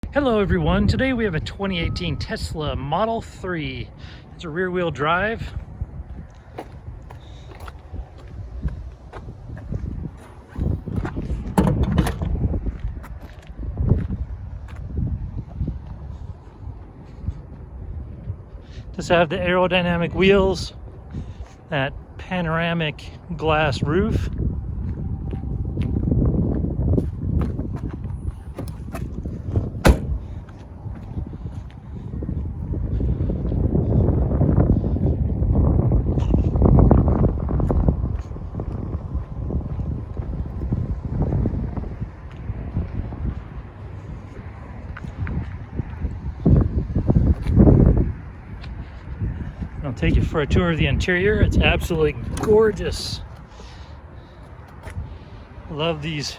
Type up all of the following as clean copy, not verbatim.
Hello everyone, today we have a 2018 Tesla Model 3. It's a rear-wheel drive. Does have the aerodynamic wheels, that panoramic glass roof. I'll take you for a tour of the interior. It's absolutely gorgeous. Love these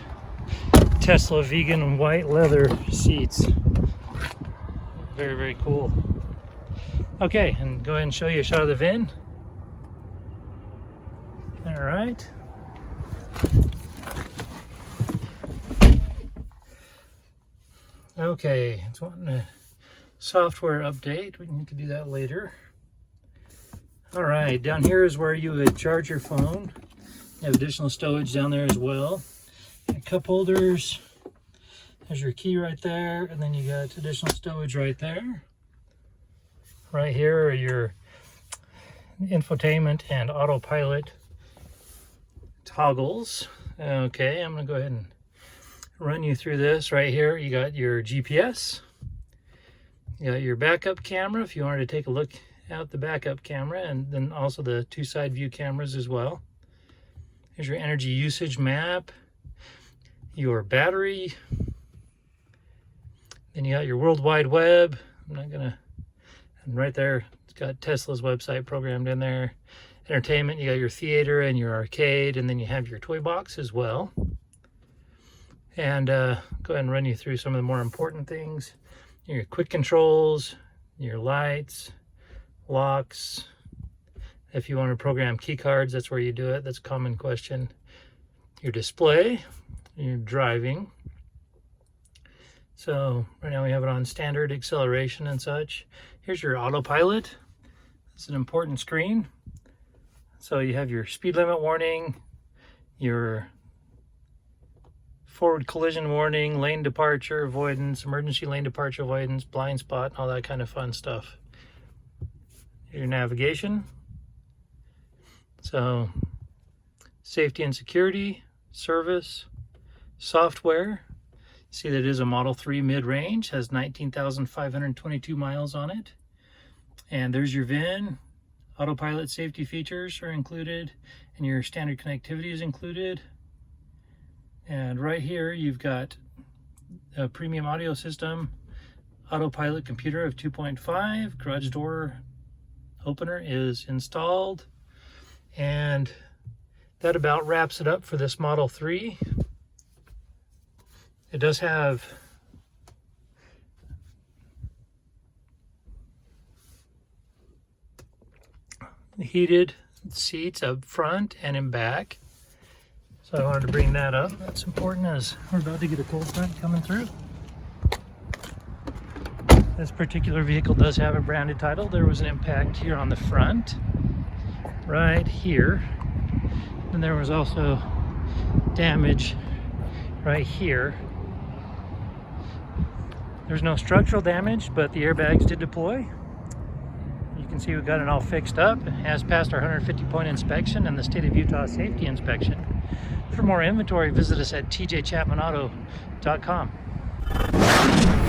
Tesla vegan white leather seats. Very, very cool. Okay, and go ahead and show you a shot of the VIN. All right. Okay, it's wanting a software update. We need to do that later. All right, down here is where you would charge your phone. You have additional stowage down there as well. Cup holders. There's your key right there, and then you got additional stowage right there. Right here are your infotainment and autopilot toggles. Okay, I'm gonna go ahead and run you through this. Right here, you got your GPS. You got your backup camera if you wanted to take a look out the backup camera, and then also the two side view cameras as well. Here's your energy usage map, your battery, then you got your World Wide Web. I'm not gonna, and right there it's got Tesla's website programmed in there. Entertainment, you got your theater and your arcade, and then you have your toy box as well. And go ahead and run you through some of the more important things. Your quick controls, your lights, locks. If you want to program key cards, that's where you do it. That's a common question. Your display, your driving. So right now we have it on standard acceleration and such. Here's your autopilot. It's an important screen. So you have your speed limit warning, your forward collision warning, lane departure avoidance, emergency lane departure avoidance, blind spot, all that kind of fun stuff. Your navigation. So safety and security, service, software. See that it is a Model 3 mid-range, has 19,522 miles on it. And there's your VIN. Autopilot safety features are included, and your standard connectivity is included. And right here you've got a premium audio system, autopilot computer of 2.5, garage door opener is installed, and that about wraps it up for this Model 3. It does have heated seats up front and in back, so I wanted to bring that up. That's important as we're about to get a cold front coming through. This particular vehicle does have a branded title. There was an impact here on the front, right here. And there was also damage right here. There's no structural damage, but the airbags did deploy. You can see we've got it all fixed up. It has passed our 150-point inspection and the state of Utah safety inspection. For more inventory, visit us at tjchapmanauto.com.